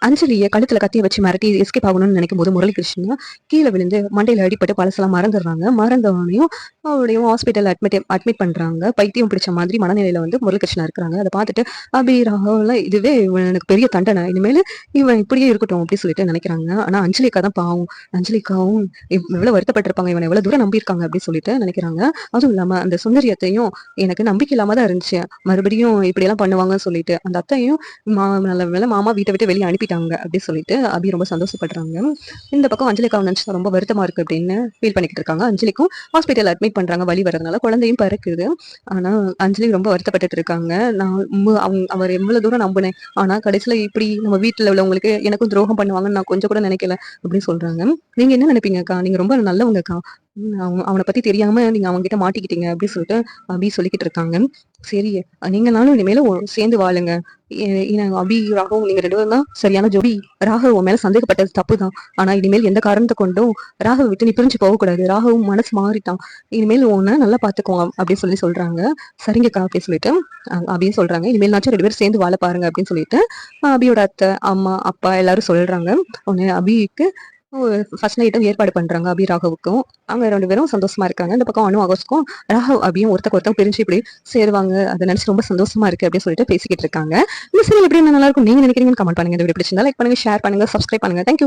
அஞ்சலியை கழுத்துல கத்திய வச்சு மிரட்டி எஸ்கேப் ஆகணும்னு நினைக்கும் போது முரளிகிருஷ்ணன் கீழே விழுந்து மண்டையில அடிப்பட்டு பழசெல்லாம் மறந்துடுறாங்க. மறந்தவனையும் அவளையும் ஹாஸ்பிட்டல் அட்மிட் பண்றாங்க. பைத்தியம் பிடிச்ச மாதிரி மனநிலையில வந்து முரளிகிருஷ்ணன் இருக்கிறாங்க. அதை பார்த்துட்டு அபி ராகவெல்லாம் இதுவே எனக்கு பெரிய தண்டனை, இனிமேல் இவன் இப்படியே இருக்கட்டும் அப்படின்னு சொல்லிட்டு நினைக்கிறாங்க. ஆனா அஞ்சலிக்கா தான் பாவம். அஞ்சலிக்காவும் எவ்வளவு வருத்தப்பட்டிருப்பாங்க, இவனை எவ்வளவு தூரம் நம்பியிருக்காங்க அப்படின்னு சொல்லிட்டு நினைக்கிறாங்க. அதுவும் இல்லாம அந்த சுந்தரியத்தையும் எனக்கு நம்பிக்கை இல்லாம தான் இருந்துச்சு, மறுபடியும் இப்படி எல்லாம் பண்ணுவாங்கன்னு சொல்லிட்டு அந்த அத்தையும் நல்ல வேளை மாமா வீட்டை விட்டு வெளியே அனுப்பிட்டாங்க அப்படின்னு சொல்லிட்டு அபி ரொம்ப சந்தோஷப்படுறாங்க. இந்த பக்கம் அஞ்சலிக்காவை நினைச்சு ரொம்ப வருத்தமா இருக்கு அப்படின்னு ஃபீல் பண்ணிக்கிட்டு இருக்காங்க. அஞ்சலிக்கும் ஹாஸ்பிட்டல் அட்மிட் பண்றாங்க, வலி வரதுனால குழந்தையும் பிறக்குது. ஆனா அஞ்சலி ரொம்ப வருத்தப்பட்டுட்டு இருக்காங்க. நான் அவர் எவ்வளவு தூரம் நம்பினேன், ஆனா கடைசியில இப்படி நம்ம வீட்டுல உள்ளவங்களுக்கு எனக்கும் துரோகம் பண்ணுவாங்கன்னு நான் கொஞ்சம் கூட நினைக்கல அப்படின்னு சொல்றாங்க. நீங்க என்ன நினைப்பீங்கக்கா? நீங்க ரொம்ப நல்லவங்கக்கா, அவனை பத்தி தெரியாம நீங்க அவங்க கிட்ட மாட்டிக்கிட்டீங்க அப்படின்னு சொல்லிட்டு அபி சொல்லிக்கிட்டு இருக்காங்க. சரி, நீங்கனாலும் இனிமேல சேர்ந்து வாழுங்க. அபி ராகவும் நீங்க 2 பேரும் தான் சரியான ஜோடி. ராகவ் உன் மேல சந்தேகப்பட்டது தப்புதான், ஆனா இனிமேல் எந்த காரணத்தை கொண்டும் ராகவ் விட்டு நீ பிரிஞ்சு போகக்கூடாது. ராகவும் மனசு மாறிட்டான், இனிமேல் உன்னை நல்லா பாத்துக்கோங்க அப்படின்னு சொல்றாங்க. சரிங்கக்கா அப்படின்னு சொல்லிட்டு அபியும் சொல்றாங்க. இனிமேல் நாச்சும் 2 பேரும் சேர்ந்து வாழ பாருங்க அப்படின்னு சொல்லிட்டு அபியோட அத்தை, அம்மா, அப்பா எல்லாரும் சொல்றாங்க. உடனே அபிக்கு ஃபர்ஸ்ட் நைட்டும் ஏற்பாடு பண்றாங்க அபி ராகவுக்கும். அவங்க 2 பேரும் சந்தோஷமா இருக்காங்க. இந்த பக்கம் அனு ஆகஸ்ட்க்கும் ராகவ் அபியும் ஒருத்தருக்கு பிரிஞ்சு இப்படி சேருவாங்க, அதை நினைச்சு ரொம்ப சந்தோஷமா இருக்கு அப்படின்னு சொல்லிட்டு பேசிக்கிட்டு இருக்காங்க. இந்த சீரியல் எப்படி நல்லா இருக்கும் நீங்க நினைக்கிறீங்கன்னு கமெண்ட் பண்ணுங்க. இந்த வீடியோ பிடிச்சிருந்தா லைக் பண்ணுங்க, ஷேர் பண்ணுங்க, சப்ஸ்கிரைப் பண்ணுங்க. தேங்க்யூ.